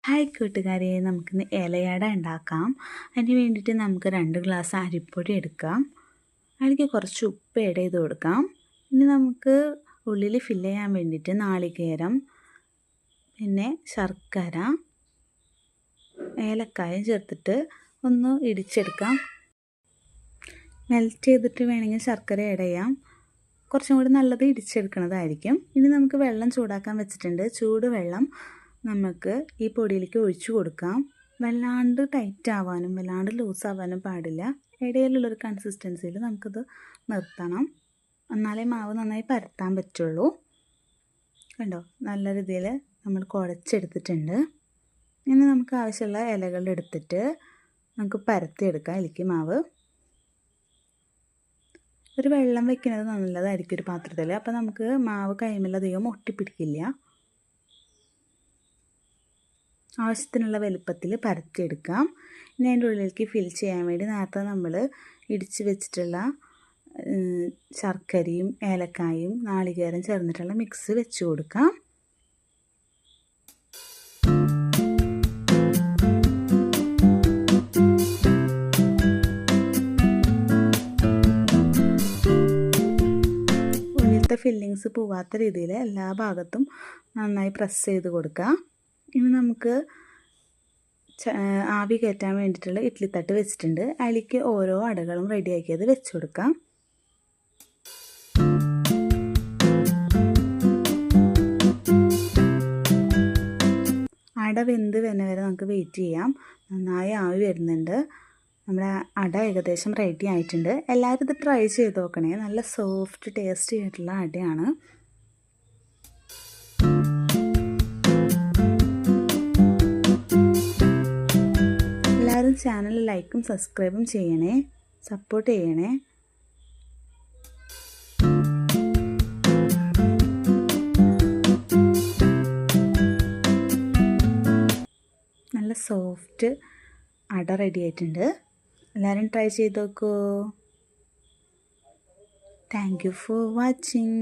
Hi കൂട്ടുകാരെ, നമുക്കിന്ന് ഇലയട ഉണ്ടാക്കാം. അതിന് വേണ്ടിയിട്ട് നമുക്ക് 2 ഗ്ലാസ് അരിപ്പൊടി എടുക്കാം. അതിലേക്ക് കുറച്ച് ഉപ്പ് ആഡ് ചെയ്ത് കൊടുക്കാം. ഇനി നമുക്ക് ഉള്ളിൽ ഫില്ല് ചെയ്യാൻ വേണ്ടിയിട്ട് നാളികേരം, പിന്നെ ശർക്കര, ഏലക്കായും ചേർത്തിട്ട് ഒന്ന് ഇടിച്ചെടുക്കാം. മെൽറ്റ് ചെയ്തിട്ട് വേണമെങ്കിൽ ശർക്കര ആഡ് ചെയ്യാം. കുറച്ചും കൂടി നല്ലത് ഇടിച്ചെടുക്കുന്നതായിരിക്കും. ഇനി നമുക്ക് വെള്ളം ചൂടാക്കാൻ വെച്ചിട്ടുണ്ട്. ചൂടുവെള്ളം നമുക്ക് ഈ പൊടിയിലേക്ക് ഒഴിച്ചു കൊടുക്കാം. വല്ലാണ്ട് ടൈറ്റ് ആവാനും വല്ലാണ്ട് ലൂസ് ആവാനും പാടില്ല. ഇടയിലുള്ളൊരു കൺസിസ്റ്റൻസിയിൽ നമുക്കത് നിർത്തണം. എന്നാലേ മാവ് നന്നായി പരത്താൻ പറ്റുള്ളൂ. കണ്ടോ, നല്ല രീതിയിൽ നമ്മൾ കുഴച്ചെടുത്തിട്ടുണ്ട്. ഇനി നമുക്ക് ആവശ്യമുള്ള ഇലകൾ എടുത്തിട്ട് നമുക്ക് പരത്തിയെടുക്കാം. ഇതിലേക്ക് മാവ് ഒരു വെള്ളം വെക്കുന്നത് നല്ലതായിരിക്കും ഒരു പാത്രത്തിൽ. അപ്പോൾ നമുക്ക് മാവ് കൈമേലധികം ഒട്ടിപ്പിടിക്കില്ല. ആവശ്യത്തിനുള്ള വലുപ്പത്തിൽ പരത്തിയെടുക്കാം. ഇനി അതിൻ്റെ ഉള്ളിലേക്ക് ഫിൽ ചെയ്യാൻ വേണ്ടി നേരത്തെ നമ്മൾ ഇടിച്ച് വെച്ചിട്ടുള്ള ശർക്കരയും ഏലക്കായും നാളികേരം ചേർന്നിട്ടുള്ള മിക്സ് വെച്ച് കൊടുക്കാം. ഉള്ളിലത്തെ ഫില്ലിങ്സ് പോവാത്ത രീതിയിൽ എല്ലാ ഭാഗത്തും നന്നായി പ്രസ് ചെയ്ത് കൊടുക്കുക. ഇനി നമുക്ക് ആവി കയറ്റാൻ വേണ്ടിയിട്ടുള്ള ഇഡ്ഡലി തട്ട് വെച്ചിട്ടുണ്ട്. അതിലേക്ക് ഓരോ അടകളും റെഡിയാക്കിയത് വെച്ച് കൊടുക്കാം. അട വെന്ത് വരുന്ന വരെ നമുക്ക് വെയിറ്റ് ചെയ്യാം. നന്നായി ആവി വരുന്നുണ്ട്. നമ്മുടെ അട ഏകദേശം റെഡി ആയിട്ടുണ്ട്. എല്ലാവരും ഇത് ട്രൈ ചെയ്ത് നോക്കണേ. നല്ല സോഫ്റ്റ് ടേസ്റ്റി ആയിട്ടുള്ള അടയാണ്. എല്ലാവരും ചാനൽ ലൈക്കും സബ്സ്ക്രൈബും ചെയ്യണേ, സപ്പോർട്ട് ചെയ്യണേ. നല്ല സോഫ്റ്റ് അട റെഡി ആയിട്ടുണ്ട്. എല്ലാവരും ട്രൈ ചെയ്ത് നോക്കൂ. Thank you for watching.